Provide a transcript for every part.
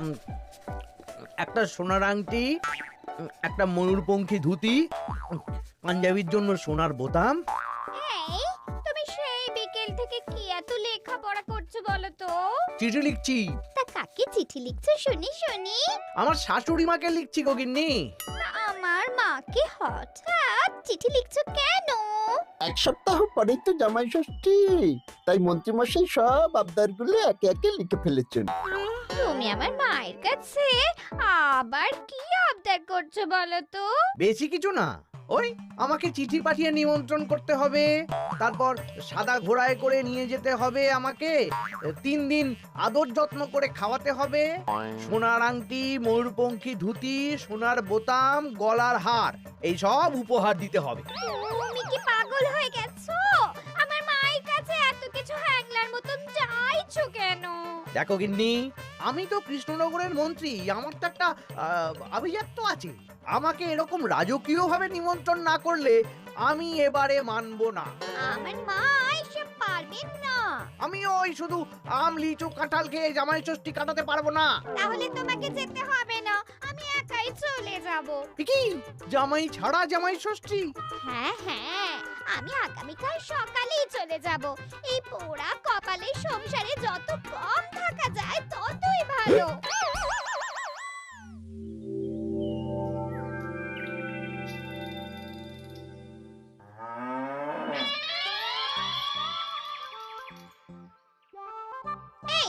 উম, একটা সোনার আংটি, একটা ময়ূরপঙ্খী ধুতি, পাঞ্জাবির জন্য সোনার বোতাম। এই, তুমি সেই বিকেল থেকে কি এত লেখাপড়া করছো বলো তো? চিঠি লিখছি, তা কাকে চিঠি লিখছো শুনি শুনি? আমার শাশুড়ি মাকে লিখছি গো গিন্নি। তা আমার মাকে হঠাৎ চিঠি লিখছো কেন? 1 সপ্তাহ পরেই তো জামাই ষষ্ঠী, তাই মন্ত্রীমশাই সব আবদারগুলো একে একে লিখে ফেলেছেন। তুমি আমার মায়ের কাছে আবার কি আবদার করছো বলো তো? বেশি কিছু না, ওই আমাকে চিঠি পাঠিয়ে নিমন্ত্রণ করতে হবে, তারপর সাদা ঘোড়ায় করে নিয়ে যেতে হবে আমাকে, 3 দিন আদর যত্ন করে খাওয়াতে হবে, সোনার আংটি, ময়ূরপঙ্খী ধুতি, সোনার বোতাম, গলার হার, এই সব উপহার দিতে হবে। তুমি কি পাগল হয়ে গেছো? আমার মায়ের কাছে এত কিছু হ্যাংলার মতন চাইছো কেন? দেখো গিন্নি, আমি তো কৃষ্ণনগরের মন্ত্রী, আমার তো একটা আভিজাত্য আছে। আমাকে এরকম রাজকীয় ভাবে নিমন্ত্রণ না করলে আমি এবারে মানবো না। আমার মা এসব পারবেন না। আমি ওই শুধু আম লিচু কাঁঠাল খেয়ে জামাই ষষ্ঠী কাটাতে পারবো না। তাহলে তোমাকে যেতে হবে না, আমি একাই চলে যাব। এ কি, জামাই ছাড়া জামাই ষষ্ঠী? হ্যাঁ হ্যাঁ, আমি আগামীকাল সকালেই চলে যাব। এই পোড়া কপালে সংসারে যত কম থাকা যায় ততই ভালো। এই,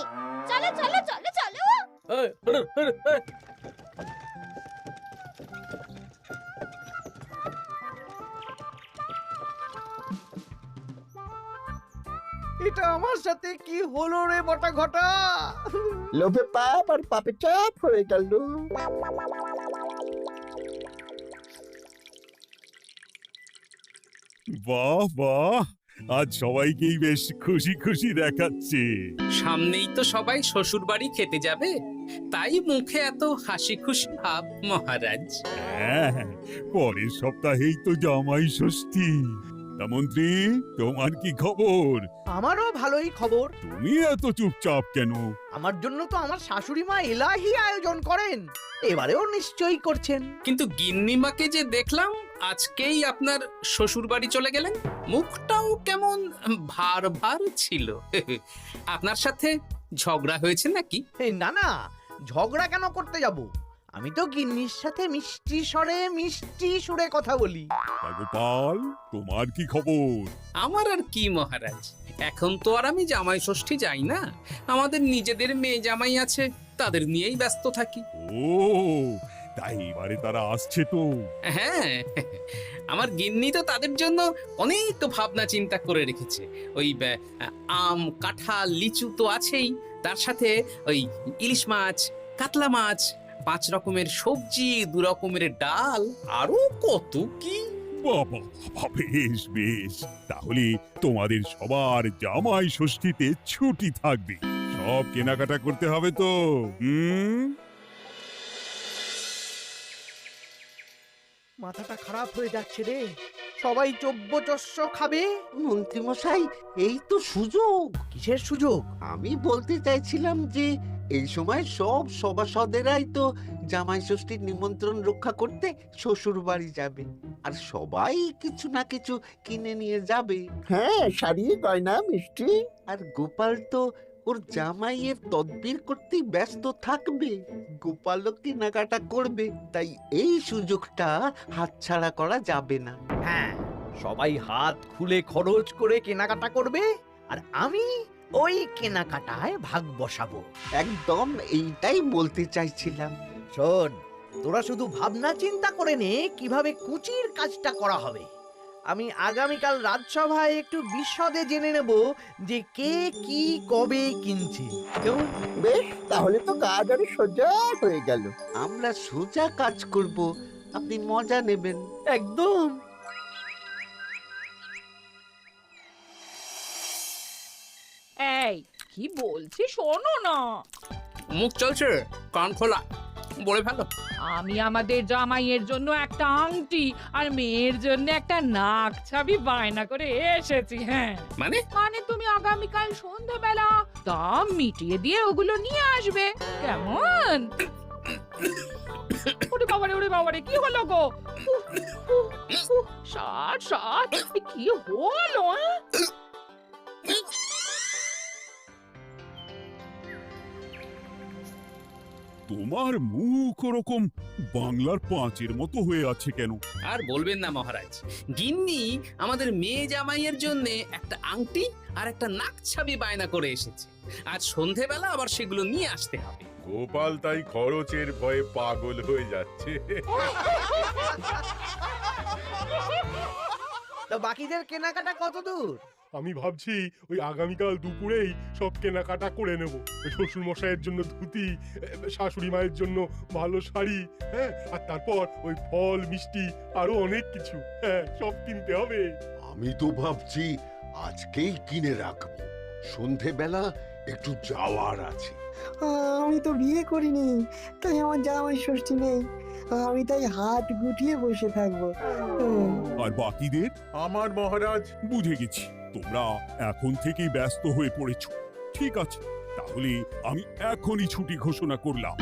চলো চলো চলো চলো। এটা আমার সাথে কি হলো রে বটা ঘটা? লোভে পাপ আর পাপে চাপ হয়ে গেল। বাহ বাহ, আজ সবাইকেই বেশ খুশি খুশি দেখাচ্ছে। সামনেই তো সবাই শ্বশুর বাড়ি খেতে যাবে, তাই মুখে এত হাসি খুশি ভাব মহারাজ। হ্যাঁ, পরের সপ্তাহেই তো জামাই ষষ্ঠী। তা মন্ত্রী, তোমার কি খবর? আমারও ভালোই খবর। তুমি এত চুপচাপ কেন? আমার জন্য তো আমার শাশুড়ি মা এলাহি আয়োজন করেন, এবারেও নিশ্চয়ই করছেন। কিন্তু গিন্নিমাকে যে দেখলাম আজকেই আপনার শ্বশুর বাড়ি চলে গেলেন, মুখটাও কেমন ভার ভার ছিল। আপনার সাথে ঝগড়া হয়েছে নাকি? এই না না, ঝগড়া কেন করতে যাব? আমি তো গিন্নির সাথে মিষ্টি সুরে কথা বলি। তা গোপাল, তোমার কি খবর? আমার আর কি মহারাজ, এখন তো আর আমি জামাই ষষ্ঠী যাই না, আমাদের নিজেদের মেয়ে জামাই আছে, তাদের নিয়েই ব্যস্ত থাকি। ও, তাই এবারে তারা আসছে তো? হ্যাঁ, আমার গিন্নি তো তাদের জন্য অনেক ভাবনা চিন্তা করে রেখেছে। ওই আম কাঁঠাল লিচু তো আছেই, তার সাথে ওই ইলিশ মাছ, কাতলা মাছ, 5 রকমের সবজি, 2 রকমের ডাল, আরো কত কি। বাবা বাবা, বেশ বেশ, তাহলে তোমাদের সবার জামাই ষষ্ঠীতে ছুটি থাকবে। সব কেনাকাটা করতে হবে তো। মাথাটা খারাপ হয়ে যাচ্ছে রে, সবাই চব্যচস্য খাবে। মন্ত্রীমশাই, এই তো সুযোগ। কিসের সুযোগ? আমি বলতে চাইছিলাম যে এই সময় সব সভাসদেরাই তো জামাই ষষ্ঠীর নিমন্ত্রণ রক্ষা করতে শ্বশুর বাড়ি যাবে, আর সবাই কিছু না কিছু কিনে নিয়ে যাবে। হ্যাঁ, শাড়ি গয়না মিষ্টি। আর গোপাল তো ওর জামাইয়ের তদবির করতেই ব্যস্ত থাকবে। গোপালও কেনাকাটা করবে, তাই এই সুযোগটা হাতছাড়া করা যাবে না। হ্যাঁ, সবাই হাত খুলে খরচ করে কেনাকাটা করবে, আর আমি ওই কেনাকাটায় ভাগ বসাবো। একদম এইটাই বলতে চাইছিলাম। শোন, তোরা শুধু ভাবনা চিন্তা করে নে কিভাবে কুচির কাজটা করা হবে। আমি আগামীকাল রাজসভায় একটু বিশদে জেনে নেব যে কে কি কবে কিনছে। কেমন? বেশ, তাহলে তো কাজ আরো সোজা হয়ে গেল। আমরা সোজা কাজ করব, আপনি মজা নেবেন। একদম। এই, কি বলছি শোনো না। মুখ চলছে, কান খোলা। বলে ফেলো। আমি আমাদের জামাইয়ের জন্য একটা আংটি আর মেয়ের জন্য একটা নাক ছাবি বায়না করে এসেছি। হ্যাঁ, মানে মানে তুমি আগামীকাল সন্ধ্যাবেলা দাম মিটিয়ে দিয়ে ওগুলো নিয়ে আসবে, কেমন? ওরে বাবারে কি হলো গো? ষাট ষাট কি হলো? তোমার মুখ ওরকম বাংলার পাঁচের মতো হয়ে আছে কেন? আর বলবেন না মহারাজ, গিন্নি আমাদের মেয়ে জামাইয়ের জন্য একটা আংটি আর একটা নাক ছাবি বায়না করে এসেছে। আজ সন্ধেবেলা আবার সেগুলো নিয়ে আসতে হবে। গোপাল তাই খরচের ভয়ে পাগল হয়ে যাচ্ছে। তো বাকিদের কেনাকাটা কত দূর? আমি ভাবছি ওই আগামীকাল দুপুরেই সব কেনাকাটা করে নেব। ওই শ্বশুর মশাইয়ের জন্য ধুতি, শাশুড়ি মায়ের জন্য ভালো শাড়ি, হ্যাঁ, আর তারপর ওই ফল মিষ্টি আরো অনেক কিছু, হ্যাঁ, সব কিনতে হবে। আমি তো ভাবছি আজকেই কিনে রাখবো, সন্ধেবেলা একটু যাওয়ার আছে। আমি তো বিয়ে করিনি, তাই আমার জামাই ষষ্ঠী নেই। আমি তাই হাত গুটিয়ে বসে থাকবো। আর বাকিদের? আমার মহারাজ, বুঝে গেছি তোমরা এখন থেকেই ব্যস্ত হয়ে পড়েছো। ঠিক আছে, তাহলে আমি এখনই ছুটি ঘোষণা করলাম।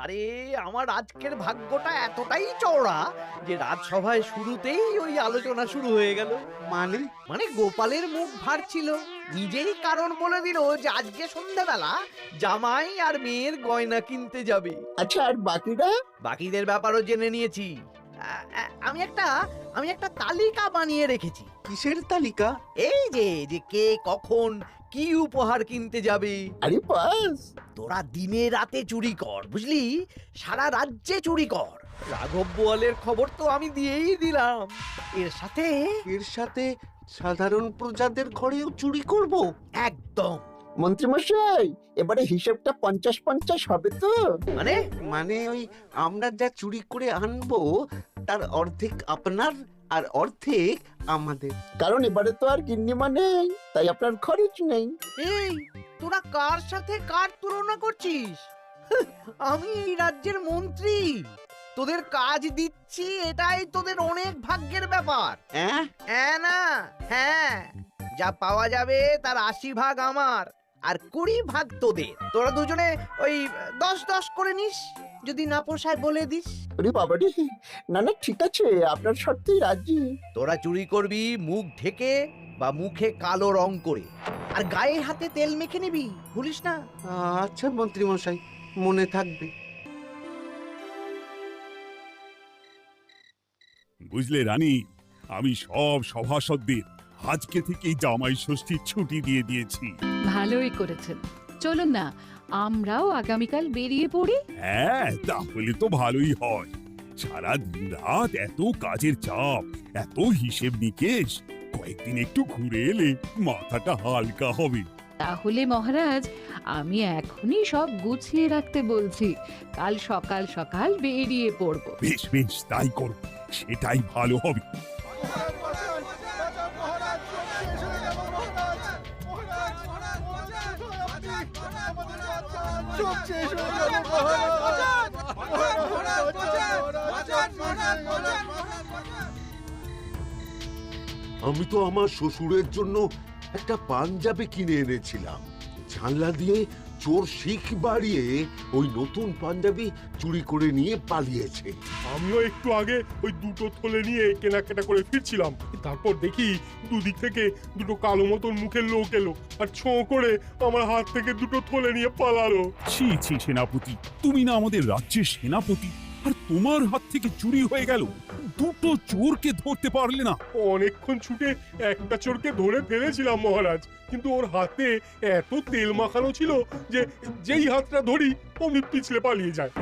আরে আমার আজকের ভাগ্যটা এতটাই চওড়া যে রাজসভায় শুরুতেই ওই আলোচনা শুরু হয়ে গেল। মানে মানে গোপালের মুখ ভার ছিল, নিজেই কারণ বলে দিল যে আজকে সন্ধ্যাবেলা জামাই আর মেয়ের গয়না কিনতে যাবে। আচ্ছা, আর বাকিরা? বাকিদের ব্যাপারও জেনে নিয়েছি। আমি একটা তালিকা বানিয়ে রেখেছি। কিসের তালিকা? এই যে কে কখন কি উপহার কিনতে যাবে। আরে বাস, তোরা দিনে রাতে চুরি কর, বুঝলি, সারা রাজ্যে চুরি কর। রাঘব বোয়ালের খবর তো আমি দিয়েই দিলাম। এর সাথে সাধারণ প্রজাদের ঘরেও চুরি করব? একদম। মন্ত্রীমশাই, এবারে হিসেবটা 50-50 হবে তো? মানে ওই আমরা যা চুরি করে আনবো তার অর্ধেক আপনার আর অর্ধেক আমাদের। কারণ এবারে তো আর গিন্নিমা নেই, তাই আপনার খরচ নেই। এই তোরা কার সাথে কার তুলনা করছিস? আমি এই রাজ্যের মন্ত্রী, তোদের কাজ দিচ্ছি, এটাই তোদের অনেক ভাগ্যের ব্যাপার। হ্যাঁ না, হ্যাঁ, যা পাওয়া যাবে তার 80 ভাগ আমার আর 20 ভাগ তোদের। তোরা দুজনে ওই 10-10 করে নিস, যদি না পোষায় বলে দিস। আরে বাবা রে, না না, ঠিক আছে, আপনার শর্তেই রাজি। তোরা চুরি করবি মুখ ঢেকে বা মুখে কালো রং করে, আর গায়ে হাতে তেল মেখে নিবি, ভুলিস না। আচ্ছা মন্ত্রী মশাই, মনে থাকবে। বুঝলে রানী, আমি সব সভাসদদের আজকে থেকেই জামাই ষষ্ঠীর ছুটি দিয়ে দিয়েছি। ভালোই করেছেন, চলুন না আমরাও আগামীকাল বেরিয়ে পড়ি। হ্যাঁ, তাহলে তো ভালোই হয়। সারা দিন রাত এত কাজের চাপ, এত হিসেব নিকেশ, কয়েকদিন একটু ঘুরে এলে মাথাটা হালকা হবে। তাহলে মহারাজ, আমি এখনই সব গুছিয়ে রাখতে বলছি, কাল সকাল সকাল বেরিয়ে পড়ব। বেশ বেশ, তাই করো, সেটাই ভালো হবে। আমি তো আমার শ্বশুরের জন্য একটা পাঞ্জাবি কিনে এনেছিলাম, জানলা দিয়ে চোর শিখ বাড়িয়ে ওই নতুন পাঞ্জাবি চুরি করে নিয়ে পালিয়েছে। আমিও একটু আগে ওই দুটো থলে নিয়ে কেনাকাটা করে ফিরছিলাম, তারপর দেখি দুদিক থেকে দুটো কালো মতন মুখের লোক এলো আর ছোঁ করে আমার হাত থেকে দুটো থলে নিয়ে পালালো। ছি ছি সেনাপতি, তুমি না আমাদের রাজ্যের সেনাপতি, আর তোমার হাত থেকে চুরি হয়ে গেল? দুটো চোরকে ধরতে পারলে না? অনেকক্ষণ ছুটে একটা চোরকে ধরে ফেলেছিলাম মহারাজ, কিন্তু ওর হাতে এত তেল মাখানো ছিল যে যেই হাতটা ধরি অমনি পিছলে পালিয়ে যায়।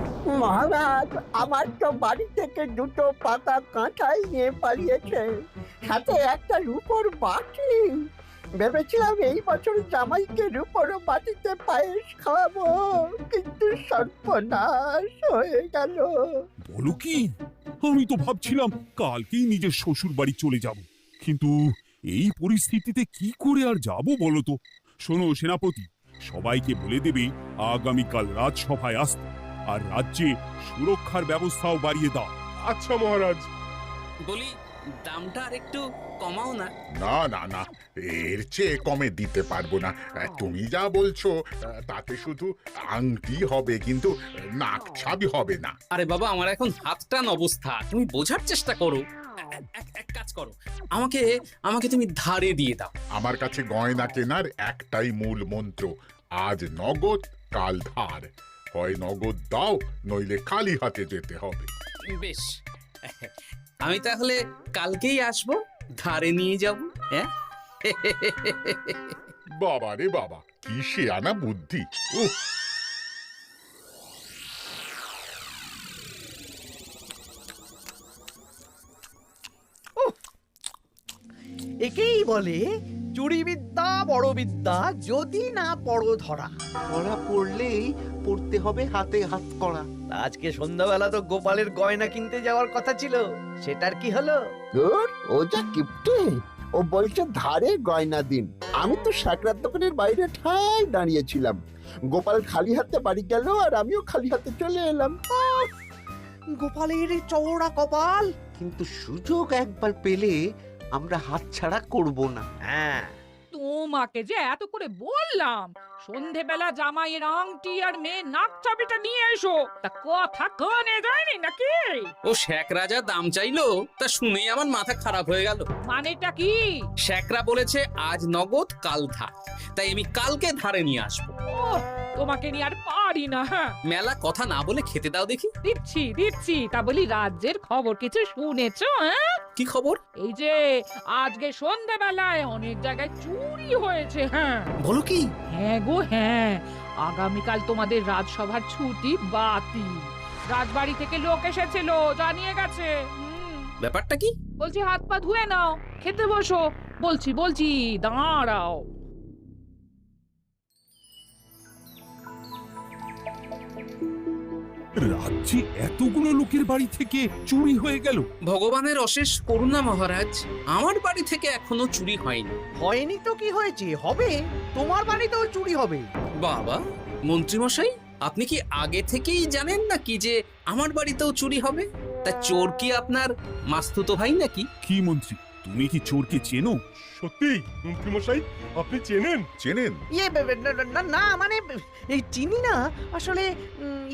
মহারাজ, আমার তো বাড়ি থেকে দুটো পাতা কাঁঠাল নিয়ে পালিয়েছে, সাথে একটা রূপোর বাটি। ভেবেছিলাম এই বছর জামাইকে রূপোর বাটিতে পায়েস খাওয়াবো, কিন্তু সর্বনাশ হয়ে গেল। বলো কি? আমি তো ভাবছিলাম কালকেই নিজের শ্বশুর বাড়ি চলে যাব, কিন্তু এই পরিস্থিতিতে কি করে আর যাব বলো তো? শোনো সেনাপতি, সবাইকে বলে দেবে আগামীকাল রাজসভায় আসতে, আর রাজ্যে সুরক্ষার ব্যবস্থাও বাড়িয়ে দাও। আচ্ছা মহারাজ। বলি দামটা আর একটু কমাও না। না না না, এর চেয়ে কমে দিতে পারবো না। তুমি যা বলছো তাতে শুধু আংটি হবে, কিন্তু নাক ছাবি হবে না। আরে বাবা, আমার এখন হাত টান অবস্থা, তুমি বোঝার চেষ্টা করো। এক কাজ করো, আমাকে আমাকে তুমি ধারে দিয়ে দাও। আমার কাছে গয়না কেনার একটাই মূল মন্ত্র, আজ নগদ কাল ধার। হয় নগদ দাও, নইলে খালি হাতে যেতে হবে। বেশ, আমি তাহলে কালকেই আসবো, ধারে নিয়ে যাব। হ্যাঁ বাবা রে বাবা, কি শেয়ানা বুদ্ধি! উফ! একেই বলে চুরি বিদ্যা বড় বিদ্যা, যদি না পড়ো ধরা। ধরা পড়লেই পড়তে হবে হাতে হাত করা। আজকে সন্ধ্যাবেলা তো গোপালের গয়না কিনতে যাওয়ার কথা ছিল, সেটার কি হলো? ধুর, ও যা কিপটে। ও বলছে ধারে গয়না দিন। আমি তো সাকরার দোকানের বাইরে ঠায় দাঁড়িয়েছিলাম। গোপাল খালি হাতে বাড়ি গেল, আর আমিও খালি হাতে চলে এলাম। গোপালের এই চওড়া কপাল। কিন্তু সুযোগ একবার পেলে আমরা হাতছাড়া করব না। হ্যাঁ, তোমাকে যে এত করে বললাম সন্ধেবেলা জামাইয়ের আংটি আর মেয়ের নাক চাবিটা নিয়ে এসো, তা কথা কানে যায়নি নাকি? ও শেখ রাজা দাম চাইলো, তা শুনেই আমার মাথা খারাপ হয়ে গেল। মানেটা কি? শেখরা বলেছে আজ নগদ কাল ধার, তাই আমি কালকে ধারে নিয়ে আসবো। ওহ, তোমাকে নিয়ে আর পারি না। হ্যাঁ, মেলা কথা না বলে খেতে দাও দেখি। দিচ্ছি। তা বলি রাজ্যের খবর কিছু শুনেছো? হ্যাঁ, কি খবর? এই যে আজকে সন্ধেবেলায় অনেক জায়গায় চুরি হয়েছে। হ্যাঁ, বলো কি? হ্যাঁ গো হ্যাঁ, আগামীকাল তোমাদের রাজসভার ছুটি বাতিল। রাজবাড়ি থেকে লোক এসেছিল, জানিয়ে গেছে। ব্যাপারটা কি? বলছি হাত পা ধুয়ে নাও, খেতে বসো। বলছি দাঁড়াও। রাজ্যে এতগুলো লোকের বাড়ি থেকে চুরি হয়ে গেল। ভগবানের অশেষ করুণা মহারাজ, আমার বাড়ি থেকে এখনো চুরি হয়নি। হয়নি তো কি হয়েছে, হবে। তোমার বাড়িতেও চুরি হবে। বাবা, মন্ত্রীমশাই, আপনি কি আগে থেকেই জানেন নাকি যে আমার বাড়িতেও চুরি হবে? তা চোর কি আপনার মাস্তুতো ভাই নাকি? কি মন্ত্রী, তুমি কি চোরকে চেনো? সত্যি মন্ত্রীমশাই, আপনি চেনেন? চেনেন? না মানে এই চিনি না আসলে,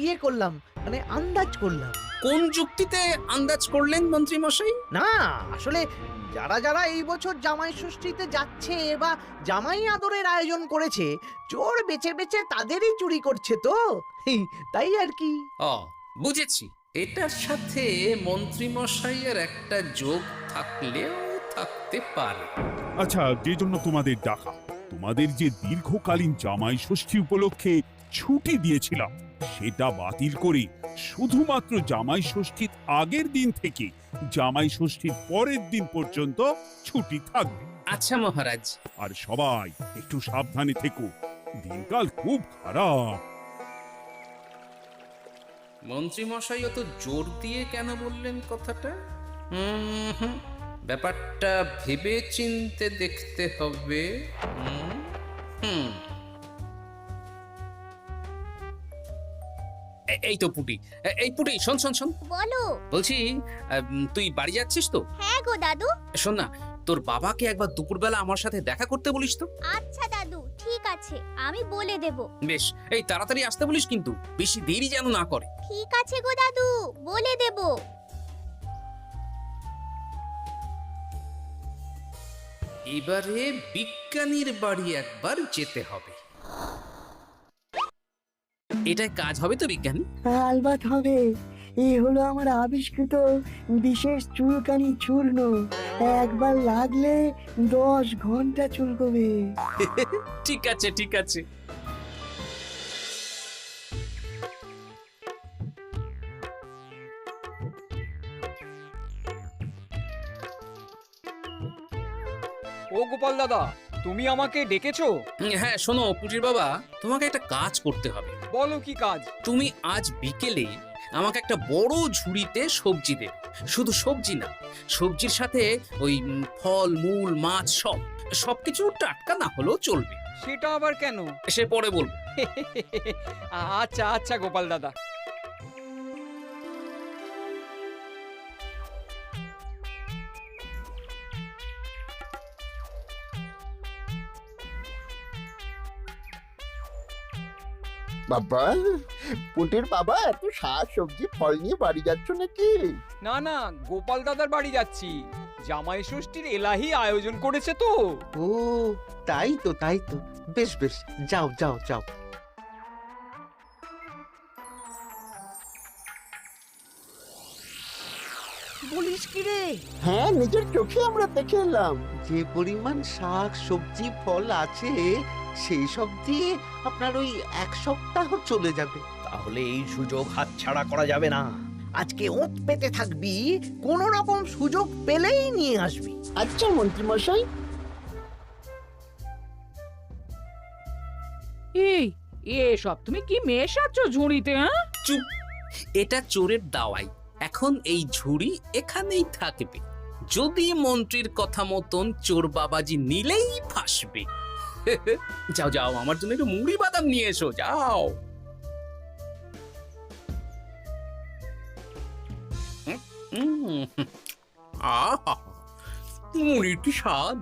ইয়ে করলাম, মানে আন্দাজ করলাম। কোন যুক্তিতে আন্দাজ করলেন মন্ত্রীমশাই? না আসলে যারা যারা এই বছর জামাই ষষ্ঠীতে যাচ্ছে বা জামাই আদরের আয়োজন করেছে, চোর বেছে বেছে তাদেরই চুরি করছে তো, তাই আর কি। ও, বুঝেছি। এটার সাথে মন্ত্রীমশাইয়ের একটা যোগ থাকলেও থাকতে পারে। আচ্ছা, যে জন্য তোমাদের ডাকা, তোমাদের যে দীর্ঘকালীন জামাই ষষ্ঠী উপলক্ষে ছুটি দিয়েছিলাম, সেটা বাতিল করে শুধুমাত্র জামাই ষষ্ঠীর আগের দিন থেকে জামাই ষষ্ঠীর পরের দিন পর্যন্ত ছুটি থাকবে। আচ্ছা মহারাজ। আর সবাই একটু সাবধানে থেকো, দিনকাল খুব খারাপ। মন্ত্রীমশাই অত জোর দিয়ে কেন বললেন কথাটা? ব্যাপারটা ভেবে চিনতে দেখতে হবে। এই তো পুটি, এই পুটি, শোন। বলো। বলছি, তুই বাড়ি যাচ্ছিস তো? হ্যাঁ গো দাদু। শোন না, তোর বাবাকে একবার দুপুরবেলা আমার সাথে দেখা করতে বলিস তো। আচ্ছা দাদু, ঠিক আছে, আমি বলে দেব। বেশ, এই তাড়াতাড়ি আসতে বলিস, কিন্তু বেশি দেরি যেন না করে। ঠিক আছে গো দাদু, বলে দেব। এবারে বিজ্ঞানীর বাড়ি একবার যেতে হবে। এটাই কাজ হবে তো বিজ্ঞানী? আলবাত হবে। এই হলো আমার আবিষ্কৃত বিশেষ চুলকানি চূর্ণ। একবার লাগলে 10 ঘন্টা চুলকবে। ঠিক আছে। ও গোপাল দাদা, তুমি আমাকে ডেকেছো? হ্যাঁ, শোনো পুটির বাবা, তোমাকে একটা কাজ করতে হবে। বলো কি কাজ? তুমি আজ বিকেলে আমাকে একটা বড় ঝুড়িতে সবজি দেবে। শুধু সবজি না, সবজির সাথে ওই ফল মূল মাছ সবকিছু টাটকা না হলেও চলবে। সেটা আবার কেন? সে পরে বলবো। আচ্ছা আচ্ছা গোপাল দাদা। বাবা, পুটির বাবা এত শাক সবজি ফল নিয়ে বাড়ি যাচ্ছ নাকি? না না, গোপাল দাদার বাড়ি যাচ্ছি। জামাই ষষ্ঠীর এলাহি আয়োজন করেছে তো। ও তাই তো তাই তো, বেশ বেশ, যাও যাও যাও। বলিস কি রে? হ্যাঁ, নিজের চোখে আমরা দেখে এলাম। যে পরিমাণ শাক সবজি ফল আছে সেই সব দিয়ে আপনার ওই 1 সপ্তাহ চলে যাবে। তাহলে এই সুযোগ হাতছাড়া করা যাবে না। আজকে ওঁত পেতে থাকবি, কোন রকম সুযোগ পেলেই নিয়ে আসবি। আচ্ছা মন্ত্রী মশাই। এই এসব তুমি কি মেশাচ্ছ ঝুড়িতে? হ্যাঁ, চুপ, এটা চোরের দাওয়াই। এখন এই ঝুড়ি এখানেই থাকবে। যদি মন্ত্রীর কথা মতন চোর বাবাজি নিলেই ফাঁসবে। যাও যাও, আমার জন্য একটু মুড়ি বাদাম নিয়ে এসো, যাও। আহা, মুড়ির কি স্বাদ!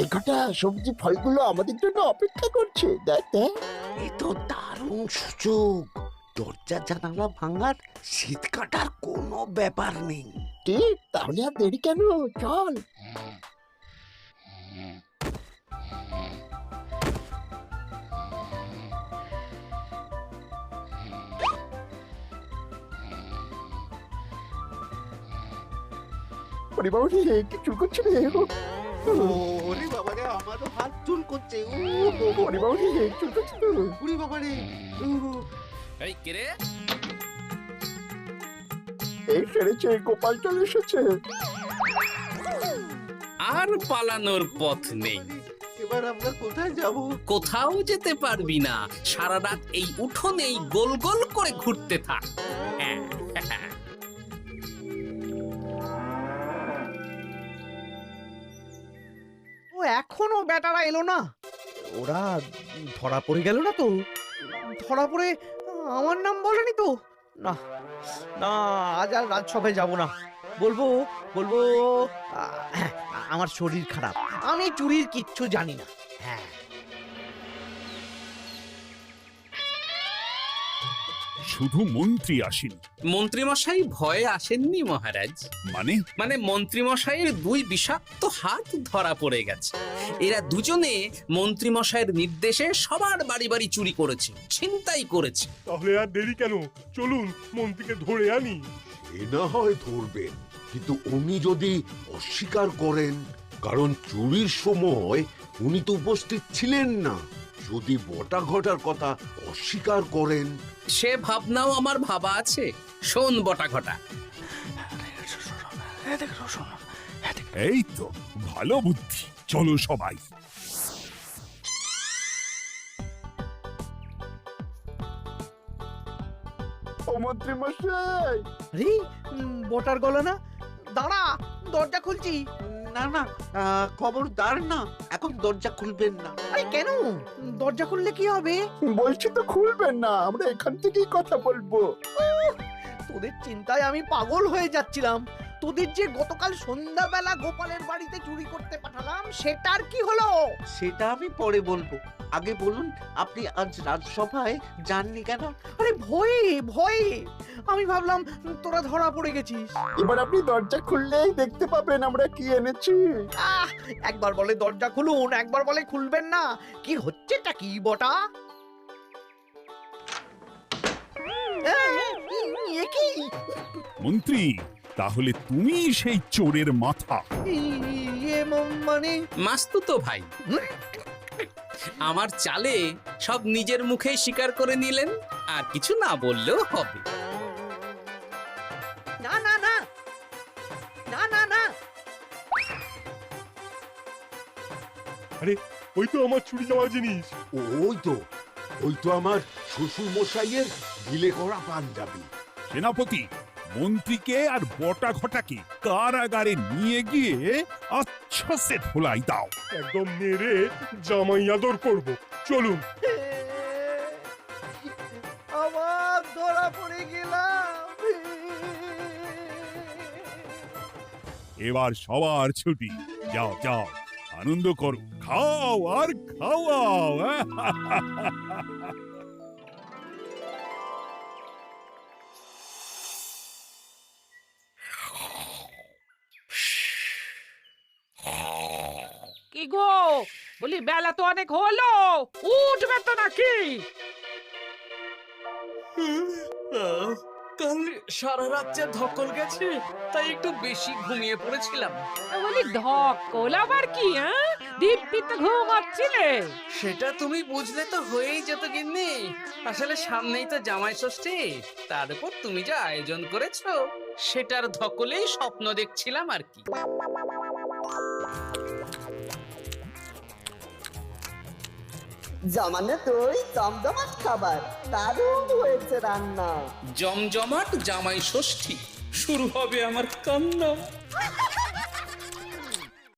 এই কটা সবজি ফলগুলো আমাদের জন্য অপেক্ষা করছে, দেখ দেখ। এ তো দারুণ সুযোগ। দরজা জানালা ভাঙার, শীত কাটার কোনো ব্যাপার নেই। ঠিক, তাহলে আর দেরি কেন, চল। পরিবার কি চুল করছে রে? ওরে বাবা রে, আমারও হাত চুল করছে। পরিবার চুল করছে তো। ওরে বাবা রে। এই কে রে? এই সেরেছে, গোপাল চলে এসেছে। আর পালানোর পথ নেই। এবার আমরা কোথায় যাব? কোথাও যেতে পারবি না। সারা রাত এই উঠোনেই গোল গোল করে ঘুরতে থাক। ও এখনো বেটারা এলো না। ওরা ধরা পড়ে গেল না তো? ধরা পড়ে আমার নাম বলেনি তো? না না, আজ আর রাজসভায় যাব না। বলবো বলবো আমার শরীর খারাপ, আমি চুরির কিচ্ছু জানি না। হ্যাঁ, শুধু মন্ত্রী আসেন। মন্ত্রী মশাই ভয়ে আসেননি মহারাজ। মানে? মানে মন্ত্রী মশাইয়ের 2 বিষাক্ত হাত ধরা পড়ে গেছে। এরা দুজনে মন্ত্রী মশাইয়ের নির্দেশে সবার বাড়ি বাড়ি চুরি করেছে, ছিনতাই করেছে। তাহলে আর দেরি কেন, চলুন মন্ত্রীকে ধরে আনি। এ না হয় ধরবেন, কিন্তু উনি যদি অস্বীকার করেন, কারণ চুরির সময় উনি তো উপস্থিত ছিলেন না, যদি বটা ঘটার কথা অস্বীকার করেন। সে ভাবনাও আমার ভাবা আছে। শোন বটা ঘটা, এই তো ভালো বুদ্ধি, চলো সবাই। ও মন্ত্রী মশাই। আরে বটার গলা না, দাঁড়া, দরজা খুলছি। না না, খবরদার না, এখন দরজা খুলবেন না। আরে কেন? দরজা খুললে কি হবে? বলছি তো খুলবেন না, আমরা এখান থেকেই কথা বলবো। তোদের চিন্তায় আমি পাগল হয়ে যাচ্ছিলাম। তোদের যে গতকাল সন্ধ্যাবেলা গোপালের বাড়িতে চুরি করতে পাঠালাম, সেটার কি হলো? সেটা আমি পরে বলবো। আগে বলুন, আপনি আজ রাজসভায় যাননি কেন? আরে ভয়ে ভয়ে, আমি ভাবলাম তোরা ধরা পড়ে গেছিস। এবার আপনি দরজা খুললেই দেখতে পাবেন আমরা কি এনেছি। একবার বলে দরজা খুলুন, একবার বলে খুলবেন না। কি হচ্ছেটা কি বটা? এ কি? মন্ত্রী, তাহলে তুমি সেই চোরের মাথা। মানে মাস্তুতো ভাই, আমার চালে সব নিজের মুখেই স্বীকার করে নিলেন, আর কিছু না বললেও হবে। না না না না না না, আরে ওই তো আমার চুরি যাওয়া জিনিস। ওই তো, ওই তো আমার শ্বশুর মশাইয়ের ঢিলে করা পাঞ্জাবি। সেনাপতি, মন্ত্রীকে আর বটা ঘটাকে কারাগারে নিয়ে গিয়ে আচ্ছা সে ধোলাই দাও। একদম মেরে জামাই আদর করব। চলুন। আবার ধরা পড়ে গেলাম। এবার সবার ছুটি, যাও যাও, আনন্দ করো, খাও আর খাওয়াও। কি গো, বলি বেলা তো অনেক হলো, উঠবে তো নাকি? কাল সারা রাত যা ধকল গেছে, তাই একটু বেশি ঘুমিয়ে পড়েছিলাম। বলি ধকল আবার কি? দিব্যি তো ঘুমাচ্ছিলে। সেটা তুমি বুঝলে তো হয়েই যেত গিন্নি। আসলে সামনেই তো জামাই ষষ্ঠী, তার উপর তুমি যা আয়োজন করেছো, সেটার ধকলেই স্বপ্ন দেখছিলাম আর কি। জমানো দই জমজমাট খাবার, দারুণ হয়েছে রান্না। জমজমাট জামাই ষষ্ঠী, শুরু হবে আমার কান্না।